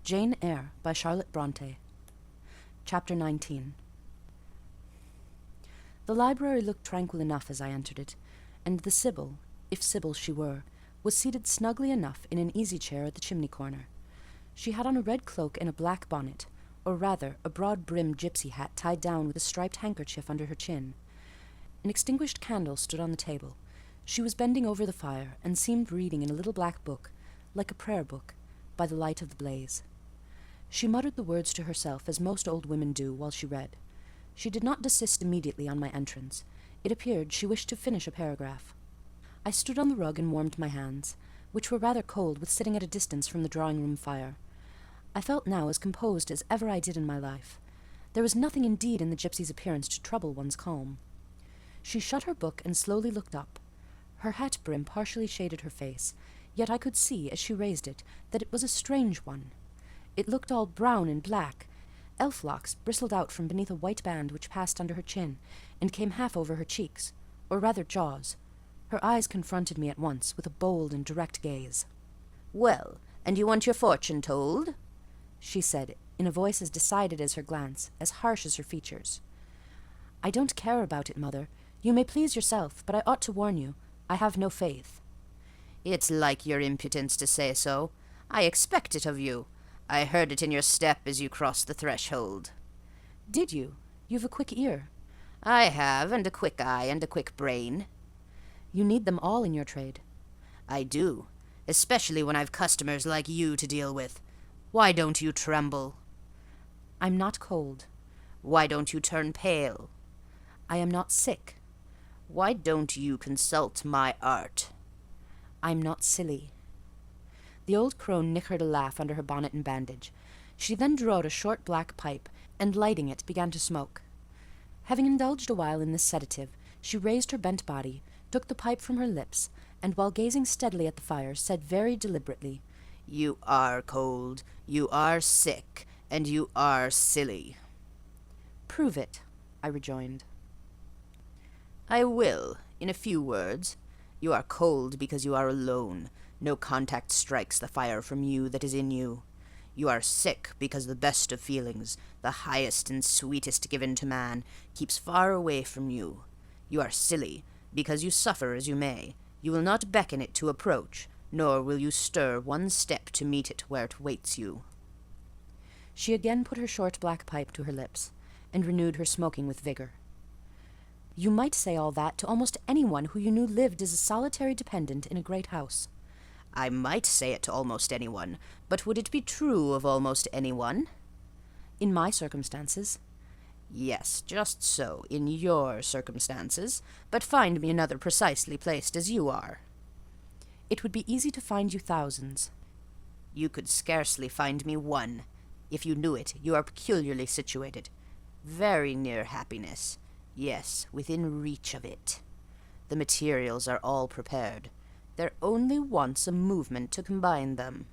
Jane Eyre by Charlotte Bronte. Chapter 19. The library looked tranquil enough as I entered it, and the Sibyl, if Sibyl she were, was seated snugly enough in an easy-chair at the chimney-corner. She had on a red cloak and a black bonnet, or rather a broad-brimmed gypsy hat tied down with a striped handkerchief under her chin. An extinguished candle stood on the table. She was bending over the fire, and seemed reading in a little black book, like a prayer book, by the light of the blaze. She muttered the words to herself, as most old women do, while she read. She did not desist immediately on my entrance. It appeared she wished to finish a paragraph. I stood on the rug and warmed my hands, which were rather cold with sitting at a distance from the drawing-room fire. I felt now as composed as ever I did in my life. There was nothing indeed in the gypsy's appearance to trouble one's calm. She shut her book and slowly looked up. Her hat brim partially shaded her face, yet I could see, as she raised it, that it was a strange one. It looked all brown and black. Elf locks bristled out from beneath a white band which passed under her chin, and came half over her cheeks, or rather jaws. Her eyes confronted me at once, with a bold and direct gaze. "Well, and you want your fortune told?" she said, in a voice as decided as her glance, as harsh as her features. "I don't care about it, mother. You may please yourself, but I ought to warn you, I have no faith." "It's like your impudence to say so. I expect it of you. I heard it in your step as you crossed the threshold." "Did you? You've a quick ear." "I have, and a quick eye, and a quick brain." "You need them all in your trade." "I do, especially when I've customers like you to deal with. Why don't you tremble?" "I'm not cold." "Why don't you turn pale?" "I am not sick." "Why don't you consult my art?" "I'm not silly." The old crone nickered a laugh under her bonnet and bandage. She then drew out a short black pipe, and lighting it, began to smoke. Having indulged a while in this sedative, she raised her bent body, took the pipe from her lips, and while gazing steadily at the fire, said very deliberately, "You are cold, you are sick, and you are silly." "Prove it," I rejoined. "I will, in a few words. You are cold because you are alone. No contact strikes the fire from you that is in you. You are sick because the best of feelings, the highest and sweetest given to man, keeps far away from you. You are silly because you suffer as you may. You will not beckon it to approach, nor will you stir one step to meet it where it waits you." She again put her short black pipe to her lips, and renewed her smoking with vigour. "You might say all that to almost anyone who you knew lived as a solitary dependent in a great house." "I might say it to almost anyone, but would it be true of almost anyone?" "In my circumstances." "Yes, just so, in your circumstances, but find me another precisely placed as you are." "It would be easy to find you thousands." "You could scarcely find me one. If you knew it, you are peculiarly situated. Very near happiness. Yes, within reach of it. The materials are all prepared. There only wants a movement to combine them.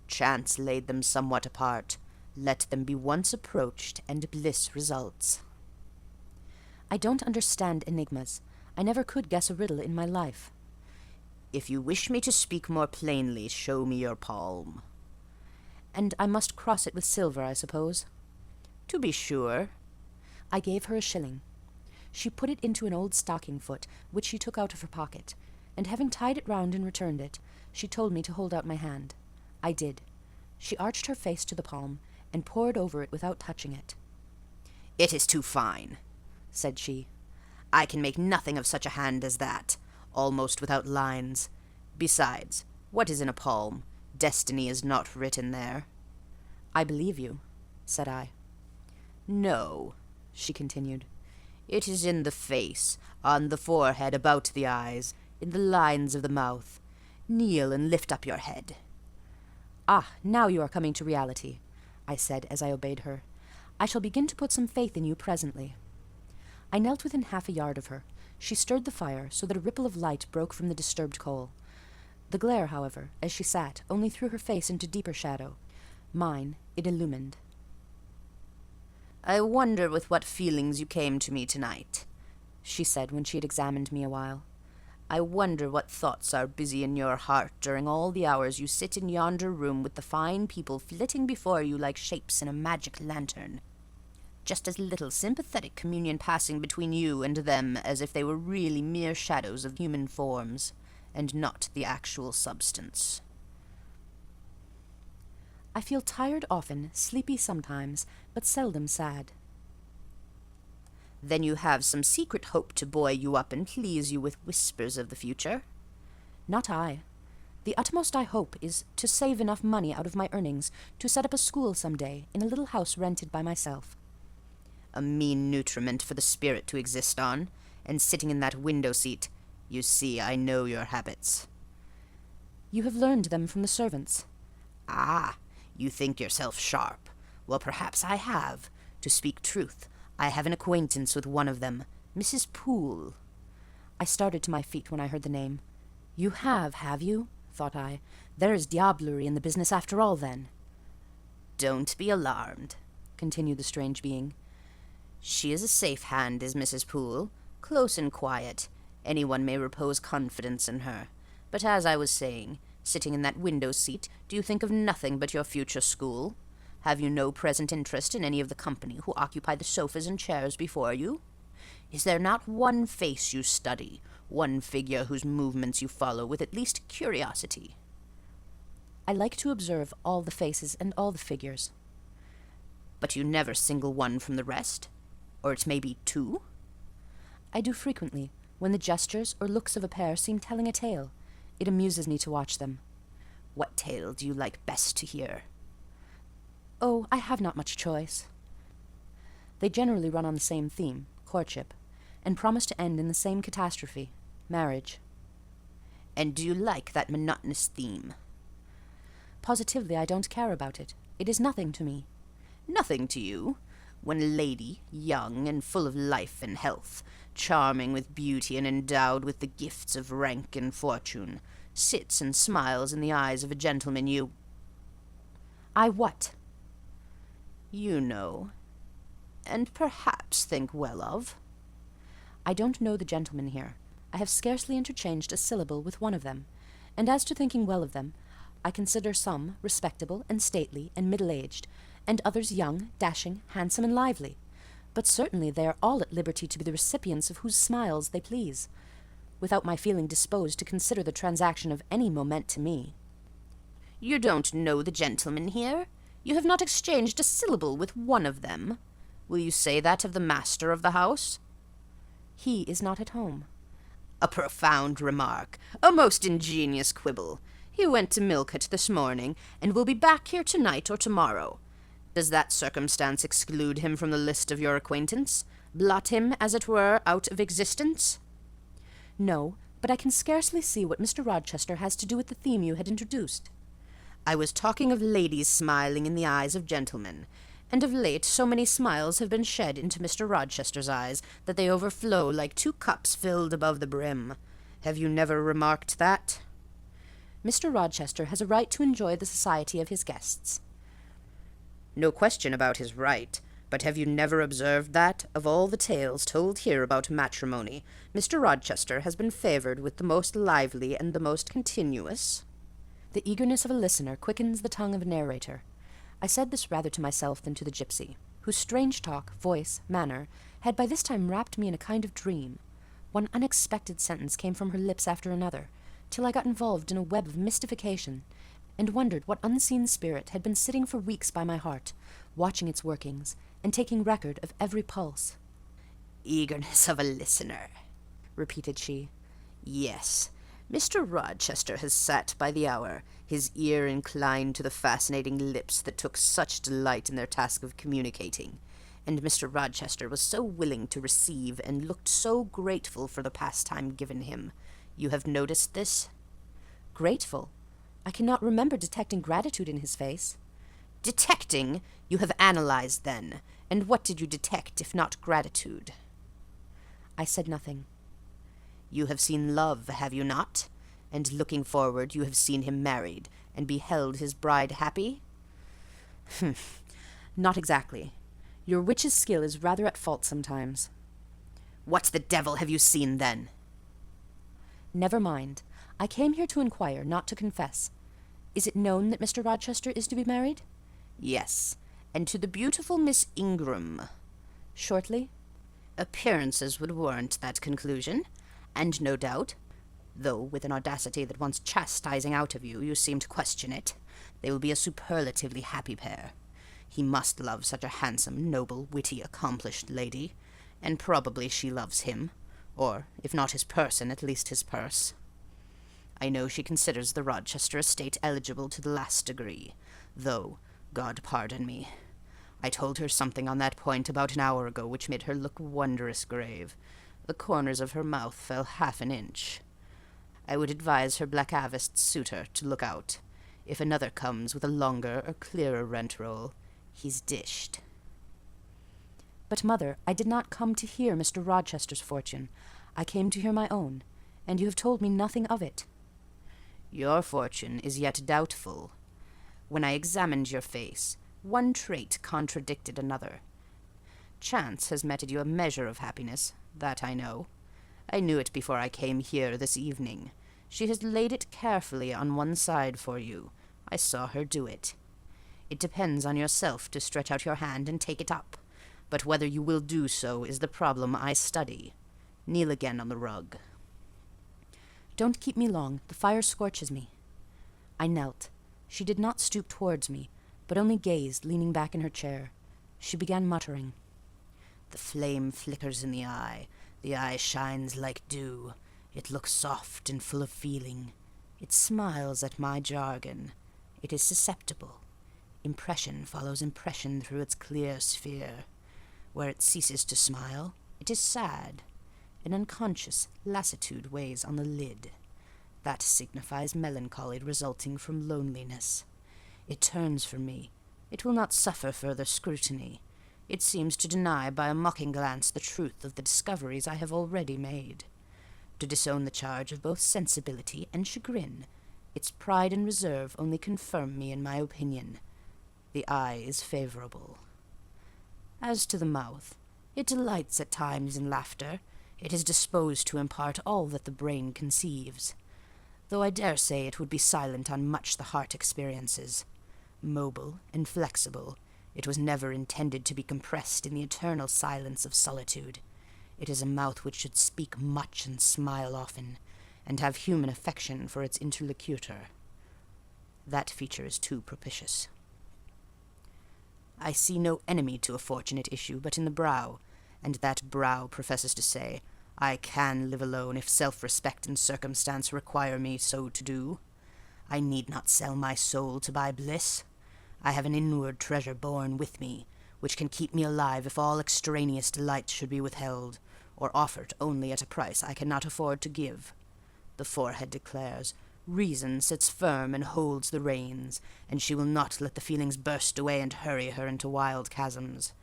Chance laid them somewhat apart. Let them be once approached, and bliss results." "I don't understand enigmas. I never could guess a riddle in my life." "If you wish me to speak more plainly, show me your palm." "And I must cross it with silver, I suppose?" "To be sure." I gave her a shilling. She put it into an old stocking-foot, which she took out of her pocket, and having tied it round and returned it, she told me to hold out my hand. I did. She arched her face to the palm, and pored over it without touching it. "It is too fine," said she. "I can make nothing of such a hand as that, almost without lines. Besides, what is in a palm? Destiny is not written there." "I believe you," said I. "No," she continued. "It is in the face, on the forehead, about the eyes, in the lines of the mouth. Kneel and lift up your head." "Ah, now you are coming to reality," I said as I obeyed her. "I shall begin to put some faith in you presently." I knelt within half a yard of her. She stirred the fire, so that a ripple of light broke from the disturbed coal. The glare, however, as she sat, only threw her face into deeper shadow. Mine it illumined. "I wonder with what feelings you came to me tonight," she said when she had examined me a while. I wonder what thoughts are busy in your heart during all the hours you sit in yonder room with the fine people flitting before you like shapes in a magic lantern. Just as little sympathetic communion passing between you and them as if they were really mere shadows of human forms, and not the actual substance. I feel tired often, sleepy sometimes, but seldom sad. Then you have some secret hope to buoy you up and please you with whispers of the future? Not I. The utmost I hope is to save enough money out of my earnings to set up a school some day in a little house rented by myself. A mean nutriment for the spirit to exist on, and sitting in that window-seat. You see, I know your habits. You have learned them from the servants. Ah, you think yourself sharp. Well, perhaps I have. To speak truth, I have an acquaintance with one of them, Mrs. Poole. I started to my feet when I heard the name. You have you? Thought I. There is diablerie in the business after all, then. Don't be alarmed, continued the strange being. She is a safe hand, is Mrs. Poole, close and quiet. Anyone may repose confidence in her. But as I was saying, sitting in that window-seat, do you think of nothing but your future school? Have you no present interest in any of the company who occupy the sofas and chairs before you? Is there not one face you study, one figure whose movements you follow with at least curiosity? I like to observe all the faces and all the figures. But you never single one from the rest? Or it may be two? I do frequently, when the gestures or looks of a pair seem telling a tale. It amuses me to watch them. What tale do you like best to hear? Oh, I have not much choice. They generally run on the same theme, courtship, and promise to end in the same catastrophe, marriage. And do you like that monotonous theme? Positively, I don't care about it. It is nothing to me. Nothing to you? When a lady, young and full of life and health, charming with beauty and endowed with the gifts of rank and fortune, sits and smiles in the eyes of a gentleman you... I what? You know, and perhaps think well of. I don't know the gentlemen here. I have scarcely interchanged a syllable with one of them, and as to thinking well of them, I consider some respectable and stately and middle-aged, and others young, dashing, handsome, and lively. But certainly they are all at liberty to be the recipients of whose smiles they please, without my feeling disposed to consider the transaction of any moment to me. You don't know the gentlemen here? You have not exchanged a syllable with one of them? Will you say that of the master of the house? He is not at home. A profound remark, a most ingenious quibble. He went to Millcote this morning, and will be back here tonight or tomorrow. Does that circumstance exclude him from the list of your acquaintance? Blot him, as it were, out of existence? No, but I can scarcely see what Mr. Rochester has to do with the theme you had introduced. I was talking of ladies smiling in the eyes of gentlemen, and of late so many smiles have been shed into Mr. Rochester's eyes that they overflow like 2 cups filled above the brim. Have you never remarked that? Mr. Rochester has a right to enjoy the society of his guests. No question about his right, but have you never observed that, of all the tales told here about matrimony, Mr. Rochester has been favoured with the most lively and the most continuous? The eagerness of a listener quickens the tongue of a narrator. I said this rather to myself than to the gypsy, whose strange talk, voice, manner, had by this time wrapped me in a kind of dream. One unexpected sentence came from her lips after another, till I got involved in a web of mystification, and wondered what unseen spirit had been sitting for weeks by my heart, watching its workings, and taking record of every pulse. Eagerness of a listener, repeated she. Yes, Mr. Rochester has sat by the hour, his ear inclined to the fascinating lips that took such delight in their task of communicating, and Mr. Rochester was so willing to receive and looked so grateful for the pastime given him. You have noticed this? Grateful? I cannot remember detecting gratitude in his face. Detecting? You have analyzed, then, and what did you detect if not gratitude? I said nothing. You have seen love, have you not? And looking forward, you have seen him married, and beheld his bride happy? Not exactly. Your witch's skill is rather at fault sometimes. What the devil have you seen, then? Never mind. I came here to inquire, not to confess. Is it known that Mr. Rochester is to be married? Yes, and to the beautiful Miss Ingram. Shortly? Appearances would warrant that conclusion, and no doubt, though with an audacity that wants chastising out of you, you seem to question it, they will be a superlatively happy pair. He must love such a handsome, noble, witty, accomplished lady, and probably she loves him, or, if not his person, at least his purse. I know she considers the Rochester estate eligible to the last degree, though, God pardon me, I told her something on that point about an hour ago which made her look wondrous grave. The corners of her mouth fell half an inch. I would advise her blackaviced suitor to look out. If another comes with a longer or clearer rent roll, he's dished. But, Mother, I did not come to hear Mr. Rochester's fortune. I came to hear my own, and you have told me nothing of it. Your fortune is yet doubtful. When I examined your face, one trait contradicted another. Chance has meted you a measure of happiness, that I know. I knew it before I came here this evening. She has laid it carefully on one side for you. I saw her do it. It depends on yourself to stretch out your hand and take it up, but whether you will do so is the problem I study. Kneel again on the rug. Don't keep me long. The fire scorches me. I knelt. She did not stoop towards me, but only gazed, leaning back in her chair. She began muttering. The flame flickers in the eye. The eye shines like dew. It looks soft and full of feeling. It smiles at my jargon. It is susceptible. Impression follows impression through its clear sphere. Where it ceases to smile, it is sad. An unconscious lassitude weighs on the lid. That signifies melancholy resulting from loneliness. It turns from me. It will not suffer further scrutiny. It seems to deny by a mocking glance the truth of the discoveries I have already made. To disown the charge of both sensibility and chagrin, its pride and reserve only confirm me in my opinion. The eye is favourable. As to the mouth, it delights at times in laughter. It is disposed to impart all that the brain conceives, though I dare say it would be silent on much the heart experiences. Mobile and flexible, it was never intended to be compressed in the eternal silence of solitude. It is a mouth which should speak much and smile often, and have human affection for its interlocutor. That feature is too propitious. I see no enemy to a fortunate issue but in the brow, and that brow professes to say, I can live alone if self-respect and circumstance require me so to do. I need not sell my soul to buy bliss. I have an inward treasure born with me, which can keep me alive if all extraneous delights should be withheld, or offered only at a price I cannot afford to give. The forehead declares, reason sits firm and holds the reins, and she will not let the feelings burst away and hurry her into wild chasms.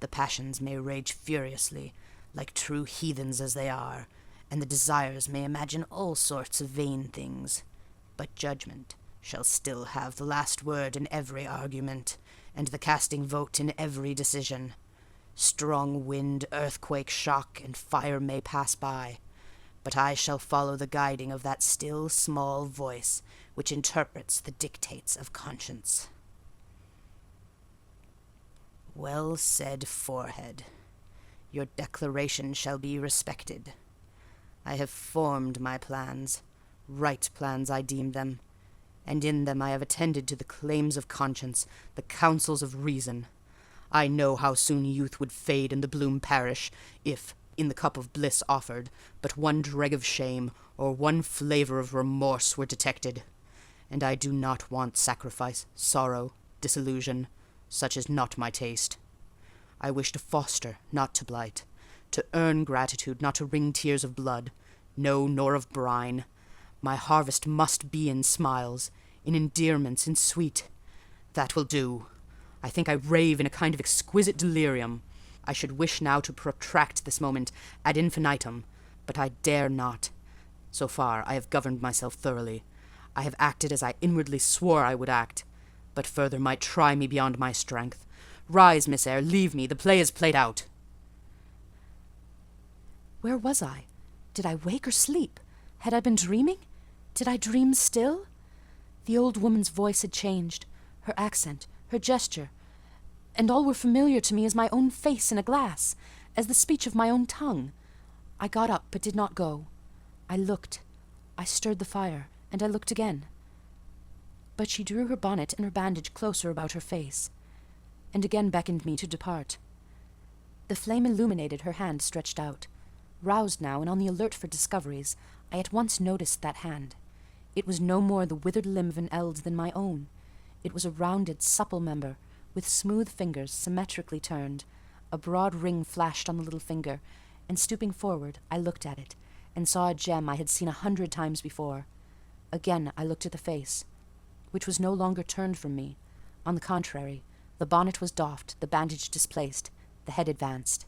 The passions may rage furiously, like true heathens as they are, and the desires may imagine all sorts of vain things, but judgment shall still have the last word in every argument, and the casting vote in every decision. Strong wind, earthquake, shock, and fire may pass by, but I shall follow the guiding of that still small voice which interprets the dictates of conscience. Well said, forehead. Your declaration shall be respected. I have formed my plans, right plans I deem them, and in them I have attended to the claims of conscience, the counsels of reason. I know how soon youth would fade and the bloom perish, if, in the cup of bliss offered, but one dreg of shame, or one flavour of remorse were detected. And I do not want sacrifice, sorrow, disillusion. Such is not my taste. I wish to foster, not to blight, to earn gratitude, not to wring tears of blood, no, nor of brine. My harvest must be in smiles, in endearments, in sweet. That will do. I think I rave in a kind of exquisite delirium. I should wish now to protract this moment ad infinitum, but I dare not. So far I have governed myself thoroughly. I have acted as I inwardly swore I would act, but further might try me beyond my strength. Rise, Miss Eyre, leave me, the play is played out. Where was I? Did I wake or sleep? Had I been dreaming? Did I dream still? The old woman's voice had changed, her accent, her gesture, and all were familiar to me as my own face in a glass, as the speech of my own tongue. I got up, but did not go. I looked. I stirred the fire, and I looked again. But she drew her bonnet and her bandage closer about her face, and again beckoned me to depart. The flame illuminated her hand stretched out. Roused now and on the alert for discoveries, I at once noticed that hand. It was no more the withered limb of an eld than my own. It was a rounded, supple member, with smooth fingers symmetrically turned. A broad ring flashed on the little finger, and stooping forward, I looked at it, and saw a gem I had seen 100 times before. Again I looked at the face, which was no longer turned from me. On the contrary, the bonnet was doffed, the bandage displaced, the head advanced.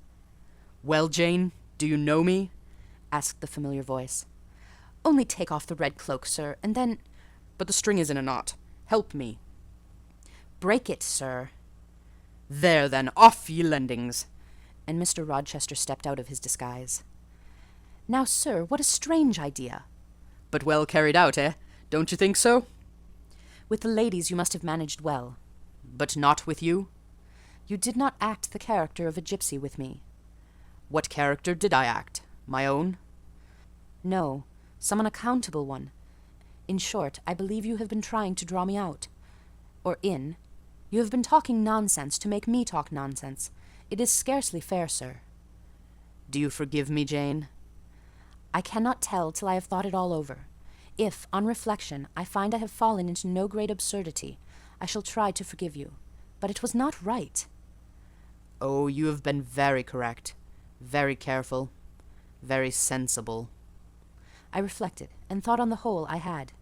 "Well, Jane, do you know me?" asked the familiar voice. "Only take off the red cloak, sir, and then—" "But the string is in a knot. Help me." "Break it, sir." "There, then, off, ye lendings!" And Mr. Rochester stepped out of his disguise. "Now, sir, what a strange idea!" "But well carried out, eh? Don't you think so?" "With the ladies you must have managed well." "But not with you?" "You did not act the character of a gypsy with me." "What character did I act? My own?" "No, some unaccountable one. In short, I believe you have been trying to draw me out. Or in. You have been talking nonsense to make me talk nonsense. It is scarcely fair, sir." "Do you forgive me, Jane?" "I cannot tell till I have thought it all over. If, on reflection, I find I have fallen into no great absurdity, I shall try to forgive you. But it was not right." "Oh, you have been very correct, very careful, very sensible." I reflected, and thought on the whole I had.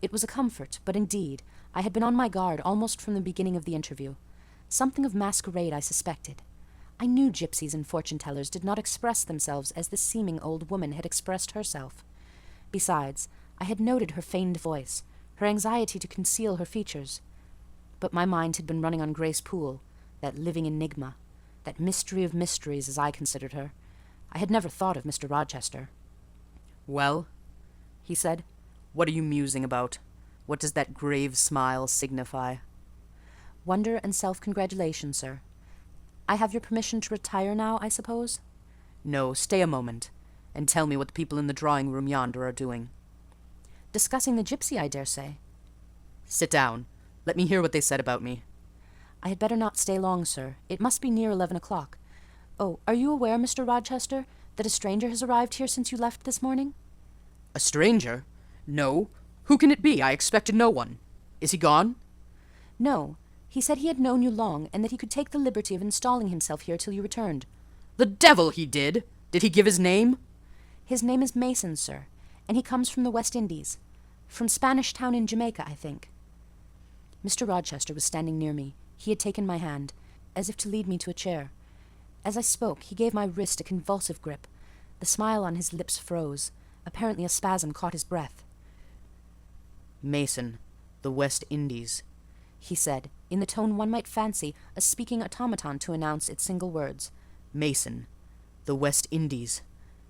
It was a comfort, but indeed I had been on my guard almost from the beginning of the interview. Something of masquerade I suspected. I knew gypsies and fortune-tellers did not express themselves as the seeming old woman had expressed herself. Besides, I had noted her feigned voice, her anxiety to conceal her features. But my mind had been running on Grace Poole, that living enigma, that mystery of mysteries, as I considered her. I had never thought of Mr. Rochester. "Well," he said, "what are you musing about? What does that grave smile signify?" "Wonder and self-congratulation, sir. I have your permission to retire now, I suppose?" "No, stay a moment, and tell me what the people in the drawing-room yonder are doing." "Discussing the gypsy, I dare say." "Sit down. Let me hear what they said about me." "I had better not stay long, sir. It must be near 11 o'clock. Oh, are you aware, Mr. Rochester, that a stranger has arrived here since you left this morning?" "A stranger? No. Who can it be? I expected no one. Is he gone?" "No. He said he had known you long, and that he could take the liberty of installing himself here till you returned." "The devil he did! Did he give his name?" "His name is Mason, sir, and he comes from the West Indies. From Spanish Town in Jamaica, I think." Mr. Rochester was standing near me. He had taken my hand, as if to lead me to a chair. As I spoke, he gave my wrist a convulsive grip. The smile on his lips froze. Apparently a spasm caught his breath. "Mason, the West Indies," he said, in the tone one might fancy a speaking automaton to announce its single words. "Mason, the West Indies,"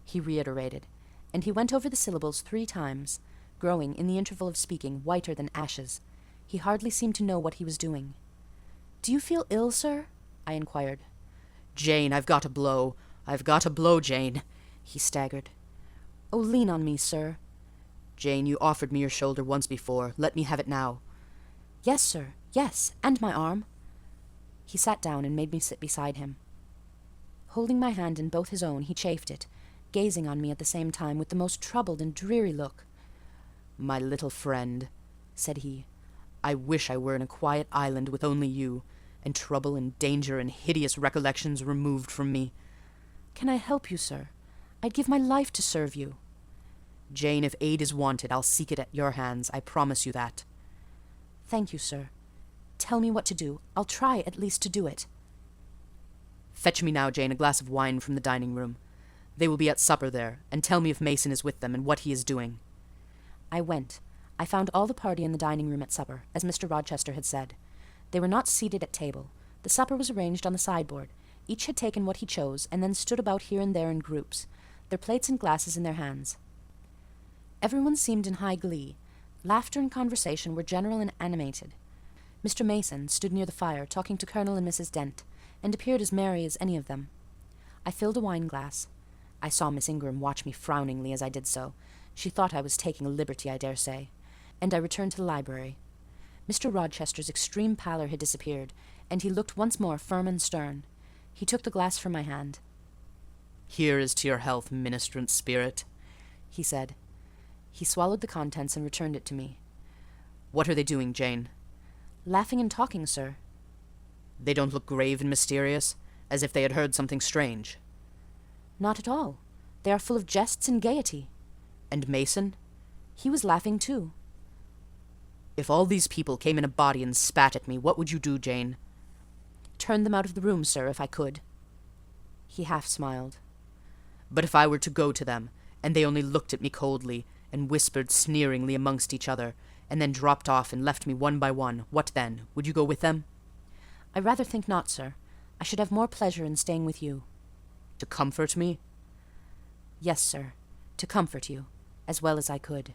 he reiterated, and he went over the syllables 3 times, growing, in the interval of speaking, whiter than ashes. He hardly seemed to know what he was doing. "Do you feel ill, sir?" I inquired. "Jane, I've got a blow. I've got a blow, Jane," he staggered. "Oh, lean on me, sir." "Jane, you offered me your shoulder once before. Let me have it now." "Yes, sir, yes, and my arm." He sat down and made me sit beside him. Holding my hand in both his own, he chafed it, gazing on me at the same time with the most troubled and dreary look. "My little friend," said he, "I wish I were in a quiet island with only you, and trouble and danger and hideous recollections removed from me." "Can I help you, sir? I'd give my life to serve you." "Jane, if aid is wanted, I'll seek it at your hands. I promise you that." "Thank you, sir. Tell me what to do. I'll try at least to do it." "Fetch me now, Jane, a glass of wine from the dining-room. They will be at supper there, and tell me if Mason is with them and what he is doing." I went. I found all the party in the dining-room at supper, as Mr. Rochester had said. They were not seated at table. The supper was arranged on the sideboard. Each had taken what he chose, and then stood about here and there in groups, their plates and glasses in their hands. Everyone seemed in high glee. Laughter and conversation were general and animated. Mr. Mason stood near the fire, talking to Colonel and Mrs. Dent, and appeared as merry as any of them. I filled a wine-glass. I saw Miss Ingram watch me frowningly as I did so. She thought I was taking a liberty, I dare say. And I returned to the library. Mr. Rochester's extreme pallor had disappeared, and he looked once more firm and stern. He took the glass from my hand. "Here is to your health, ministrant spirit," he said. He swallowed the contents and returned it to me. "What are they doing, Jane?" "Laughing and talking, sir." "They don't look grave and mysterious, as if they had heard something strange." "Not at all. They are full of jests and gaiety." "And Mason?" "He was laughing too." "If all these people came in a body and spat at me, what would you do, Jane?" "Turn them out of the room, sir, if I could." He half smiled. "But if I were to go to them, and they only looked at me coldly, and whispered sneeringly amongst each other, and then dropped off and left me one by one, what then? Would you go with them?" "I rather think not, sir. I should have more pleasure in staying with you." "To comfort me?" "Yes, sir, to comfort you, as well as I could."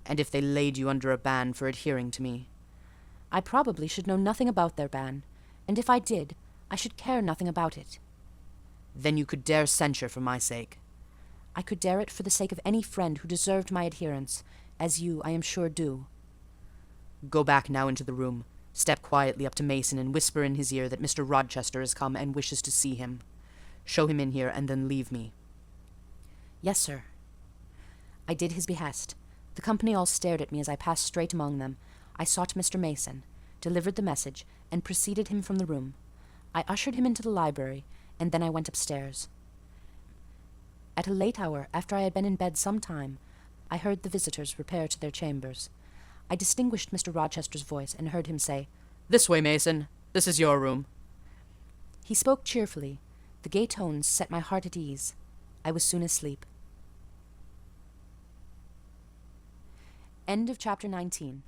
"And if they laid you under a ban for adhering to me?" "I probably should know nothing about their ban, and if I did, I should care nothing about it." "Then you could dare censure for my sake?" "I could dare it for the sake of any friend who deserved my adherence, as you, I am sure, do." "Go back now into the room. Step quietly up to Mason and whisper in his ear that Mr. Rochester has come and wishes to see him. Show him in here, and then leave me." "Yes, sir." I did his behest. The company all stared at me as I passed straight among them. I sought Mr. Mason, delivered the message, and preceded him from the room. I ushered him into the library, and then I went upstairs. At a late hour, after I had been in bed some time, I heard the visitors repair to their chambers. I distinguished Mr. Rochester's voice, and heard him say, "This way, Mason. This is your room." He spoke cheerfully. The gay tones set my heart at ease. I was soon asleep. End of chapter 19.